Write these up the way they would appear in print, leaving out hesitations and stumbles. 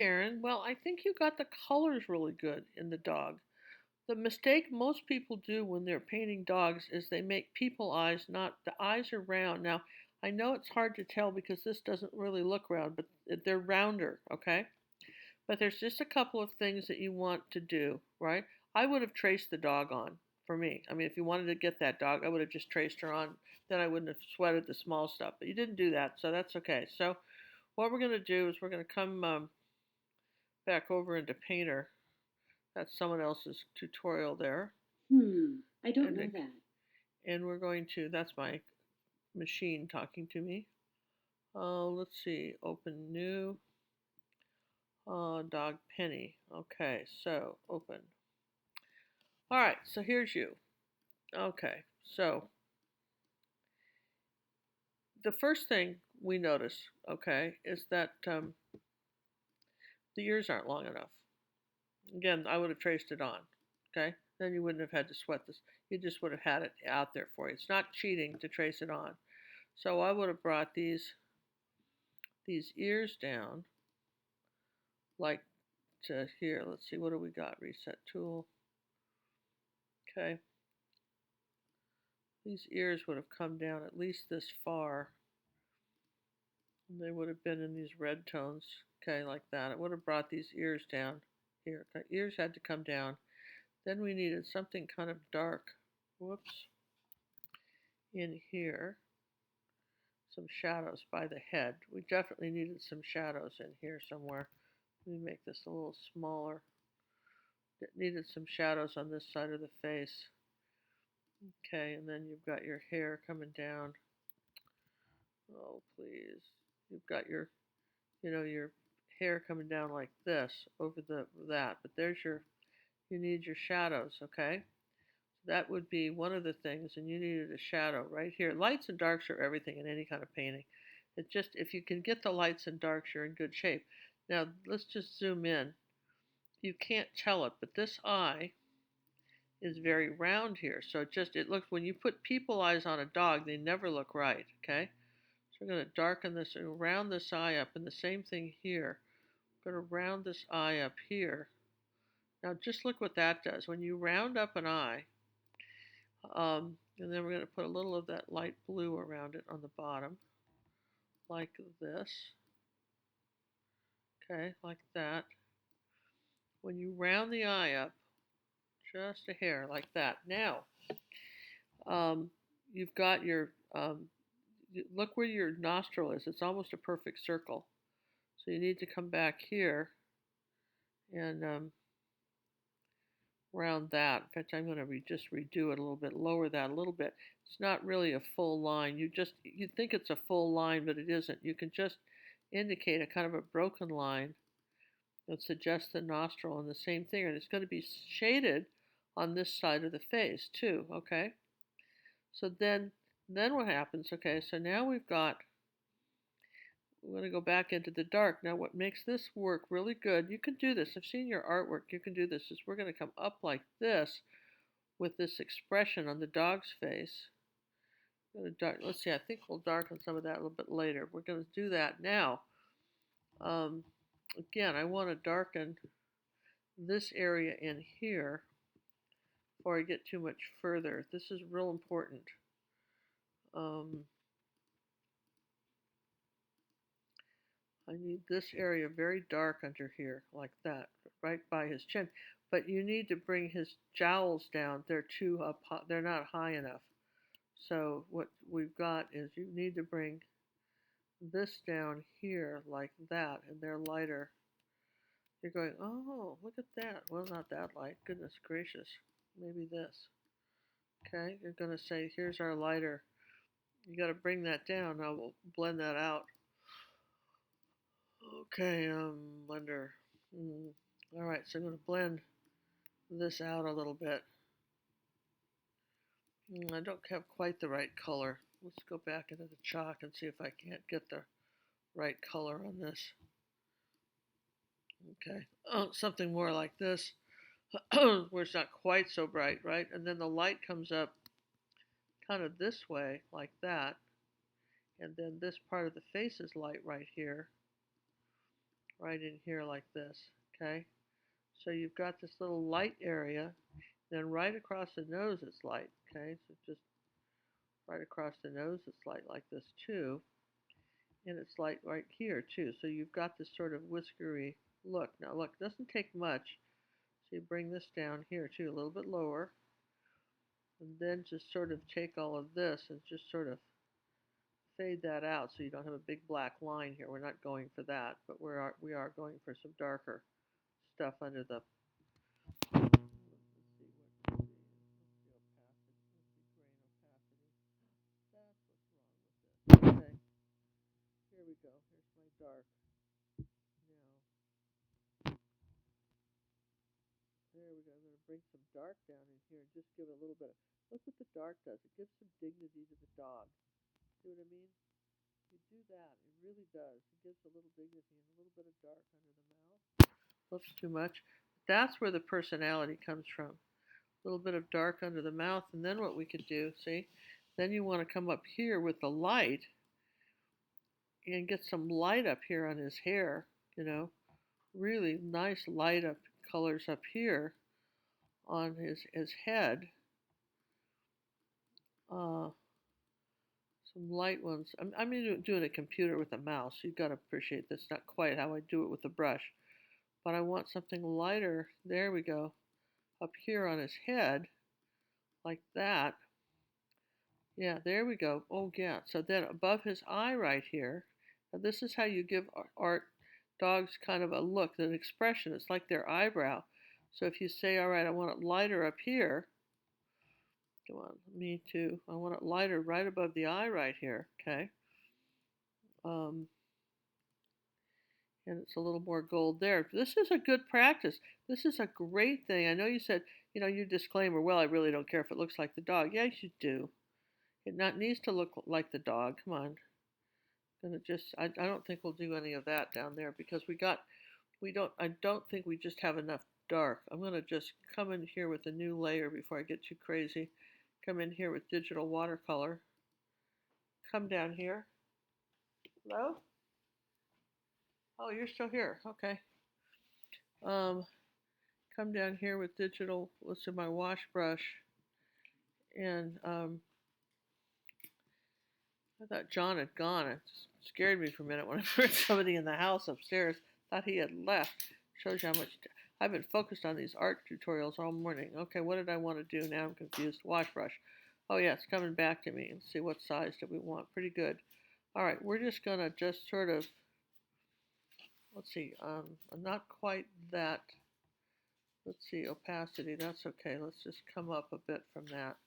Karen. Well, I think you got the colors really good in the dog. The mistake most people do when they're painting dogs is they make people eyes, not the eyes are round. Now, I know it's hard to tell because this doesn't really look round, but they're rounder, okay? But there's just a couple of things that you want to do, right? I would have traced the dog on for me. I mean, if you wanted to get that dog, I would have just traced her on. Then I wouldn't have sweated the small stuff. But you didn't do that, so that's okay. So what we're going to do is we're going to come back over into Painter. That's someone else's tutorial there. I don't And, know that. and we're going to, that's my machine talking to me. Let's see, open new, dog Penny. Okay, so open. All right, so here's you. Okay, so the first thing we notice, okay, is that the ears aren't long enough. Again, I would have traced it on, okay? Then you wouldn't have had to sweat this. You just would have had it out there for you. It's not cheating to trace it on. So I would have brought these ears down like to here. Let's see, what do we got? Reset tool. Okay. These ears would have come down at least this far. And they would have been in these red tones. Okay, like that. It would have brought these ears down here. The ears had to come down. Then we needed something kind of dark. Whoops. In here. Some shadows by the head. We definitely needed some shadows in here somewhere. Let me make this a little smaller. It needed some shadows on this side of the face. Okay, and then you've got your hair coming down. Oh, please. You've got your hair coming down like this over that. But you need your shadows, okay? So that would be one of the things, and you needed a shadow right here. Lights and darks are everything in any kind of painting. It just, if you can get the lights and darks, you're in good shape. Now, let's just zoom in. You can't tell it, but this eye is very round here. So it looks, when you put people eyes on a dog, they never look right, okay? So we're going to darken this and round this eye up, and the same thing here. I'm going to round this eye up here. Now just look what that does. When you round up an eye, and then we're going to put a little of that light blue around it on the bottom, like this. Okay, like that. When you round the eye up, just a hair, like that. Now, um, you've got look where your nostril is. It's almost a perfect circle. So you need to come back here and round that. In fact, I'm going to just redo it a little bit, lower that a little bit. It's not really a full line. You think it's a full line, but it isn't. You can just indicate a kind of a broken line that suggests the nostril, and the same thing. And it's going to be shaded on this side of the face too. Okay. So then what happens? Okay. So now we're going to go back into the dark. Now, what makes this work really good, you can do this. I've seen your artwork. You can do this. Is we're going to come up like this with this expression on the dog's face. Let's see, I think we'll darken some of that a little bit later. We're going to do that now. Um, Again, I want to darken this area in here before I get too much further. This is real important. Um, I need this area very dark under here, like that, right by his chin. But you need to bring his jowls down. They're too up. They're not high enough. So what we've got is you need to bring this down here like that, and they're lighter. You're going, oh, look at that. Well, not that light. Goodness gracious. Maybe this. Okay, you're going to say, here's our lighter. You got to bring that down. Now we'll blend that out. Okay, blender. All right, so I'm going to blend this out a little bit. I don't have quite the right color. Let's go back into the chalk and see if I can't get the right color on this. Okay, something more like this, where it's not quite so bright, right? And then the light comes up kind of this way, like that. And then this part of the face is light right here. right in here like this, okay? So you've got this little light area, then right across the nose it's light, okay? So just right across the nose it's light like this too, and it's light right here too. So you've got this sort of whiskery look. Now look, it doesn't take much. So you bring this down here too, a little bit lower, and then just sort of take all of this and just sort of fade that out so you don't have a big black line here. We're not going for that, but we are going for some darker stuff under the. Okay, here we go. Here's my dark. Now, there we go. I'm going to bring some dark down in here and just give it a little bit of. Look what the dark does. It gives some dignity to the dog. See what I mean? You do that. It really does. It gives a little dignity and a little bit of dark under the mouth. Oops, too much. That's where the personality comes from. A little bit of dark under the mouth, and then what we could do, see, then you want to come up here with the light and get some light up here on his hair, you know, really nice light up colors up here on his head. Uh, some light ones. I'm doing a computer with a mouse. You've got to appreciate this. Not quite how I do it with a brush, but I want something lighter. There we go. Up here on his head, like that. Yeah, there we go. Oh, yeah. So then above his eye right here, this is how you give art dogs kind of a look, an expression. It's like their eyebrow. So if you say, all right, I want it lighter up here. Come on, me too. I want it lighter right above the eye right here. Okay. Um, and it's a little more gold there. This is a good practice. This is a great thing. I know you said, your disclaimer, well, I really don't care if it looks like the dog. Yes, you do. It not needs to look like the dog. Come on. Gonna just I don't think we'll do any of that down there because I don't think we just have enough dark. I'm gonna just come in here with a new layer before I get too crazy. Come in here with digital watercolor. Come down here. Hello? Oh, you're still here. Okay. Um, come down here with digital. Let's do my wash brush. And I thought John had gone. It scared me for a minute when I heard somebody in the house upstairs. Thought he had left. Shows you how much I've been focused on these art tutorials all morning. Okay, what did I want to do? Now I'm confused. Wash brush. Oh yeah, it's coming back to me. Let's see what size do we want. Pretty good. All right, we're just gonna just sort of, let's see, not quite that. Let's see, opacity. That's okay. Let's just come up a bit from that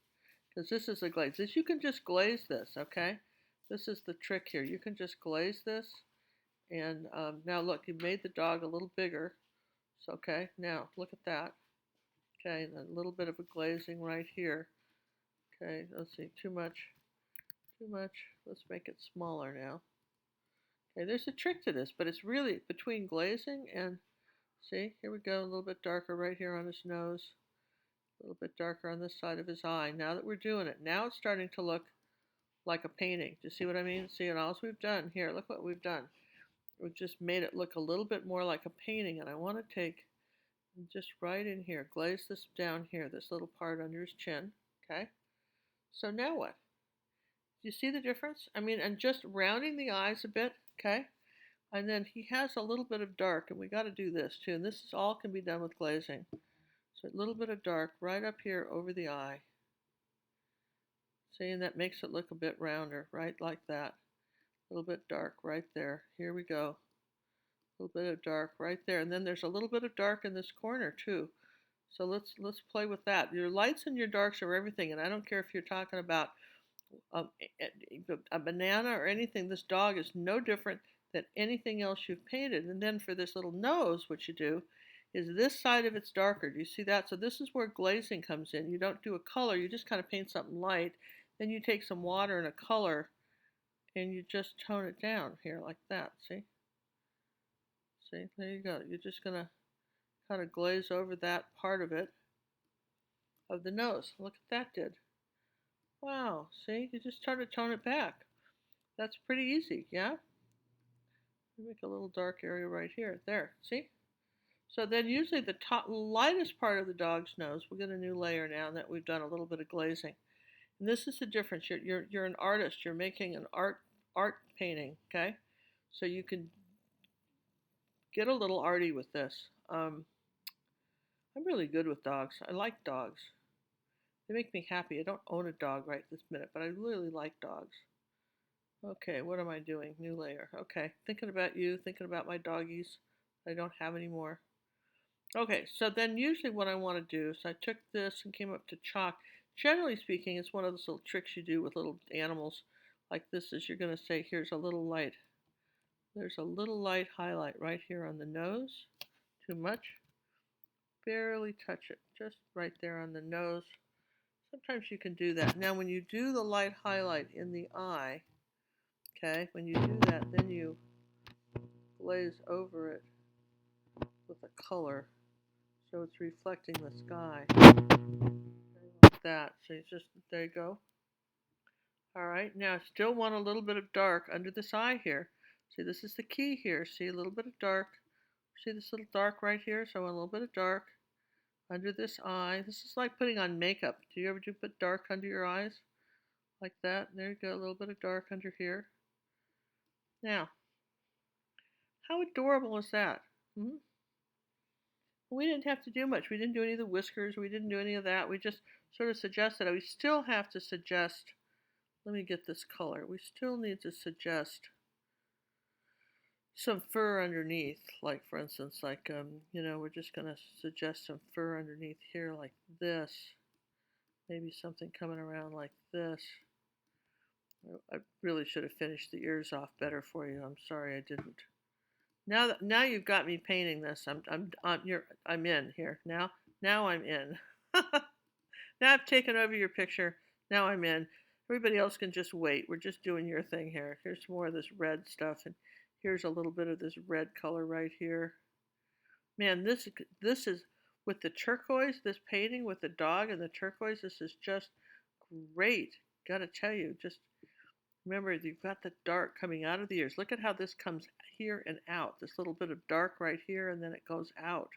because this is a glaze. You can just glaze this, okay? This is the trick here. You can just glaze this, and now look, you made the dog a little bigger. So okay, now look at that. Okay, and a little bit of a glazing right here. Okay, let's see, too much, too much. Let's make it smaller now. Okay, there's a trick to this, but it's really between glazing and, see, here we go, a little bit darker right here on his nose, a little bit darker on this side of his eye. Now that we're doing it, now it's starting to look like a painting. Do you see what I mean? See, and all we've done here, look what we've done. We've just made it look a little bit more like a painting, and I want to take just right in here, glaze this down here, this little part under his chin, okay? So now what? Do you see the difference? I mean, and just rounding the eyes a bit, okay? And then he has a little bit of dark, and we got to do this too, and this is all can be done with glazing. So a little bit of dark right up here over the eye. See, and that makes it look a bit rounder, right like that. A little bit dark right there. Here we go. A little bit of dark right there, and then there's a little bit of dark in this corner too. So let's play with that. Your lights and your darks are everything, and I don't care if you're talking about um, a banana or anything. This dog is no different than anything else you've painted. And then for this little nose, what you do is this side of it's darker. Do you see that? So this is where glazing comes in. You don't do a color. You just kind of paint something light. Then you take some water and a color, and you just tone it down here like that. See? See? There you go. You're just going to kind of glaze over that part of it, of the nose. Look what that did. Wow, see, you just try to tone it back. That's pretty easy, yeah? Make a little dark area right here. There, see? So then usually the top lightest part of the dog's nose, we'll get a new layer now that we've done a little bit of glazing. And this is the difference. You're an artist. You're making an art painting, okay? So you can get a little arty with this. I'm really good with dogs. I like dogs. They make me happy. I don't own a dog right this minute, but I really like dogs. Okay, what am I doing? New layer. Okay, thinking about you, thinking about my doggies I don't have anymore. Okay, so then usually what I want to do is I took this and came up to chalk. Generally speaking, it's one of those little tricks you do with little animals like this is you're going to say, here's a little light. There's a little light highlight right here on the nose. Too much? Barely touch it. Just right there on the nose. Sometimes you can do that. Now when you do the light highlight in the eye, okay, when you do that, then you glaze over it with a color so it's reflecting the sky. Like that. So it's just, there you go. Alright, now I still want a little bit of dark under this eye here. See, this is the key here. See, a little bit of dark. See this little dark right here? So I want a little bit of dark under this eye. This is like putting on makeup. Do you ever put dark under your eyes? Like that. There you go, a little bit of dark under here. Now, how adorable is that? Hmm? We didn't have to do much. We didn't do any of the whiskers. We didn't do any of that. We just sort of suggested it. We still have to suggest, let me get this color. We still need to suggest some fur underneath. Like, for instance, like, we're just going to suggest some fur underneath here like this. Maybe something coming around like this. I really should have finished the ears off better for you. I'm sorry I didn't. Now you've got me painting this. I'm in here now. Now I'm in. Now I've taken over your picture. Now I'm in. Everybody else can just wait. We're just doing your thing here. Here's more of this red stuff, and here's a little bit of this red color right here. Man, this is with the turquoise. This painting with the dog and the turquoise. This is just great. Gotta tell you, just. Remember, you've got the dark coming out of the ears. Look at how this comes here and out. This little bit of dark right here, and then it goes out.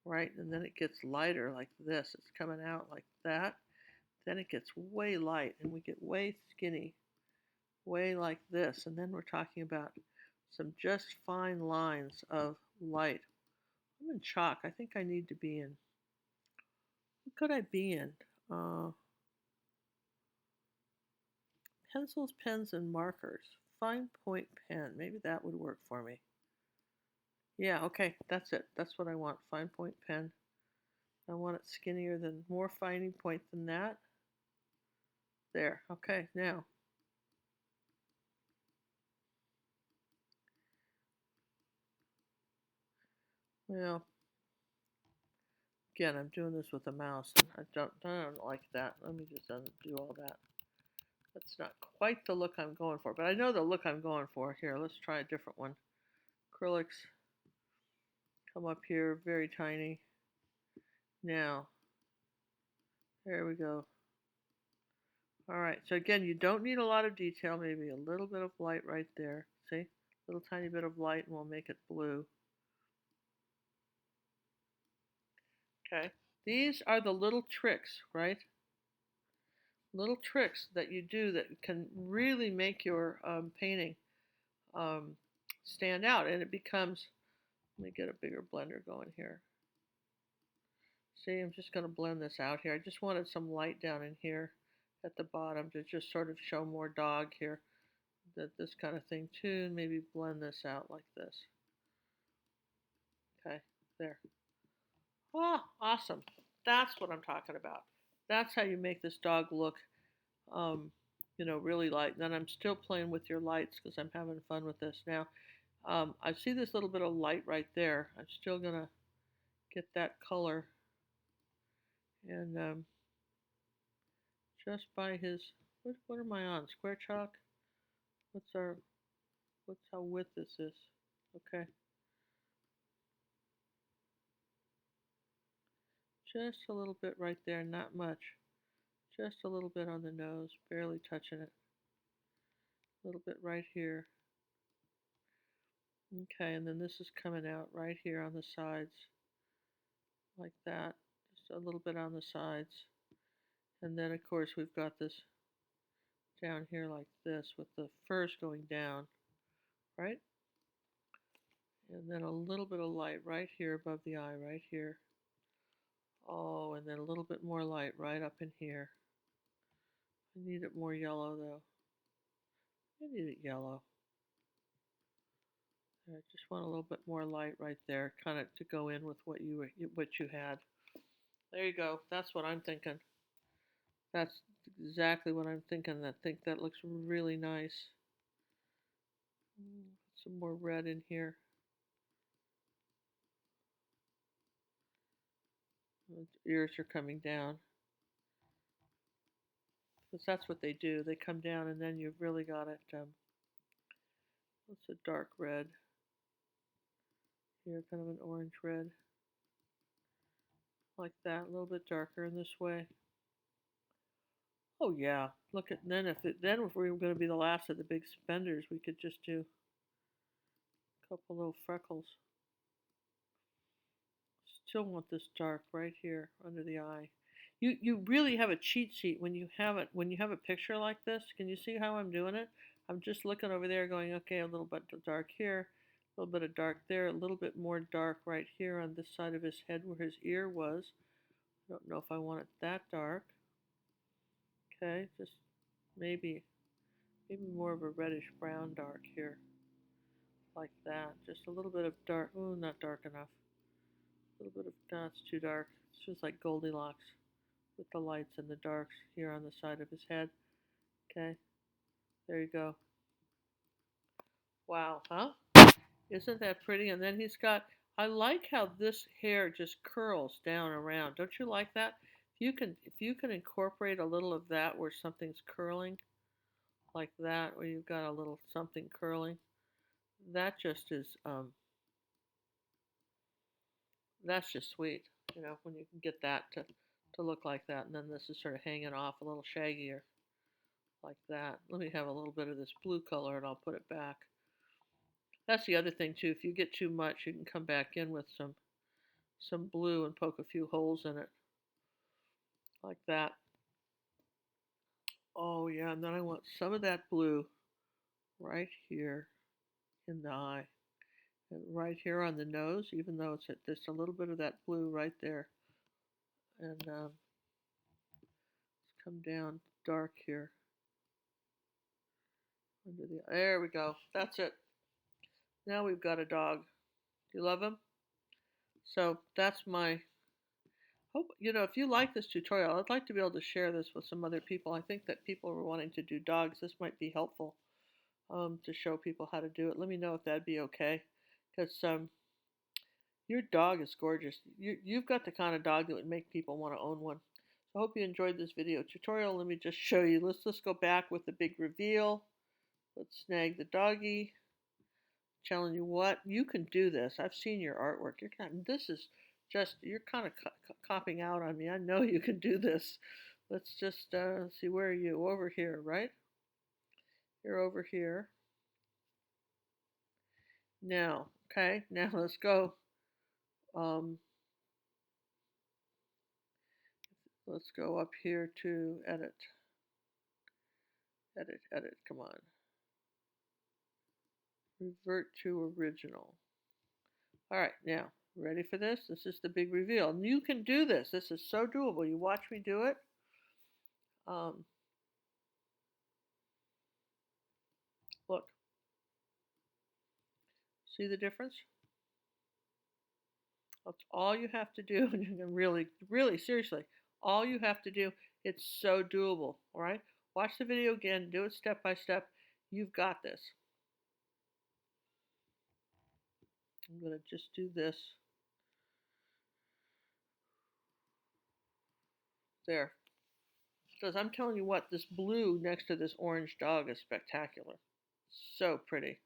Right? And then it gets lighter like this. It's coming out like that. Then it gets way light, and we get way skinny. Way like this. And then we're talking about some just fine lines of light. I'm in chalk. I think I need to be in. What could I be in? Pencils, pens, and markers. Fine point pen. Maybe that would work for me. Yeah, okay, that's it. That's what I want. Fine point pen. I want it skinnier than, more fine point than that. There, okay, now. Well, again, I'm doing this with a mouse. And I don't like that. Let me just undo all that. That's not quite the look I'm going for, but I know the look I'm going for. Here, let's try a different one. Acrylics come up here, very tiny. Now, there we go. All right, so again, you don't need a lot of detail, maybe a little bit of light right there. See, a little tiny bit of light and we'll make it blue. Okay, these are the little tricks, right? Little tricks that you do that can really make your painting stand out, and it becomes, let me get a bigger blender going here. See, I'm just going to blend this out here. I just wanted some light down in here at the bottom to just sort of show more dog here, that this kind of thing too, and maybe blend this out like this. Okay, there. Oh, awesome. That's what I'm talking about. That's how you make this dog look, really light. Then I'm still playing with your lights because I'm having fun with this. Now, I see this little bit of light right there. I'm still going to get that color. And just by his, what am I on? Square chalk? What's how width this is? Okay. Just a little bit right there, not much. Just a little bit on the nose, barely touching it. A little bit right here. Okay, and then this is coming out right here on the sides, like that. Just a little bit on the sides. And then, of course, we've got this down here like this with the furs going down, right? And then a little bit of light right here above the eye, right here. Oh, and then a little bit more light right up in here. I need it more yellow though. I need it yellow. I just want a little bit more light right there, kind of to go in with what you had. There you go. That's what I'm thinking. That's exactly what I'm thinking. I think that looks really nice. Some more red in here. The ears are coming down. Because that's what they do. They come down and then you've really got it. What's a dark red? Here, kind of an orange red. Like that, a little bit darker in this way. Oh yeah, look at then if we were going to be the last of the big spenders, we could just do a couple little freckles. Still want this dark right here under the eye. You really have a cheat sheet when you have it when you have a picture like this. Can you see how I'm doing it? I'm just looking over there going, okay, a little bit of dark here, a little bit of dark there, a little bit more dark right here on this side of his head where his ear was. I don't know if I want it that dark. Okay, just maybe more of a reddish brown dark here. Like that. Just a little bit of dark. Ooh, not dark enough. A little bit of, no, it's too dark. It's just like Goldilocks with the lights and the darks here on the side of his head. Okay, there you go. Wow, huh? Isn't that pretty? And then he's got, I like how this hair just curls down around. Don't you like that? If you can incorporate a little of that where something's curling, like that, where you've got a little something curling, that just is, that's just sweet. You know, when you can get that to look like that, and then this is sort of hanging off a little shaggier, like that. Let me have a little bit of this blue color, and I'll put it back. That's the other thing too. If you get too much, you can come back in with some blue and poke a few holes in it, like that. Oh yeah, and then I want some of that blue right here in the eye, and right here on the nose. Even though there's a little bit of that blue right there, and let's come down dark here under the. There we go. That's it. Now we've got a dog. Do you love him? So that's my hope. You know, if you like this tutorial, I'd like to be able to share this with some other people. I think that people are wanting to do dogs. This might be helpful to show people how to do it. Let me know if that'd be okay. Because your dog is gorgeous. You've got the kind of dog that would make people want to own one. So I hope you enjoyed this video tutorial. Let me just show you. Let's go back with the big reveal. Let's snag the doggy. Telling you what, you can do this. I've seen your artwork. This is just, you're kind of copping out on me. I know you can do this. Let's just see, where are you? Over here, right? You're over here. Now, okay, now let's go. Let's go up here to edit. Edit, come on. Revert to original. All right, now, ready for this? This is the big reveal. And you can do this. This is so doable. You watch me do it. Look. See the difference? That's all you have to do. And you can really, really, seriously, all you have to do. It's so doable. All right? Watch the video again. Do it step by step. You've got this. I'm going to just do this. There. Because I'm telling you what, this blue next to this orange dog is spectacular. So pretty.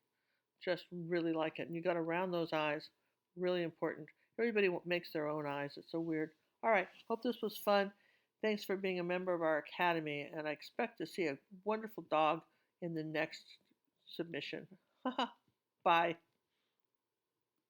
Just really like it. And you got to round those eyes. Really important. Everybody makes their own eyes. It's so weird. All right. Hope this was fun. Thanks for being a member of our academy. And I expect to see a wonderful dog in the next submission. Bye.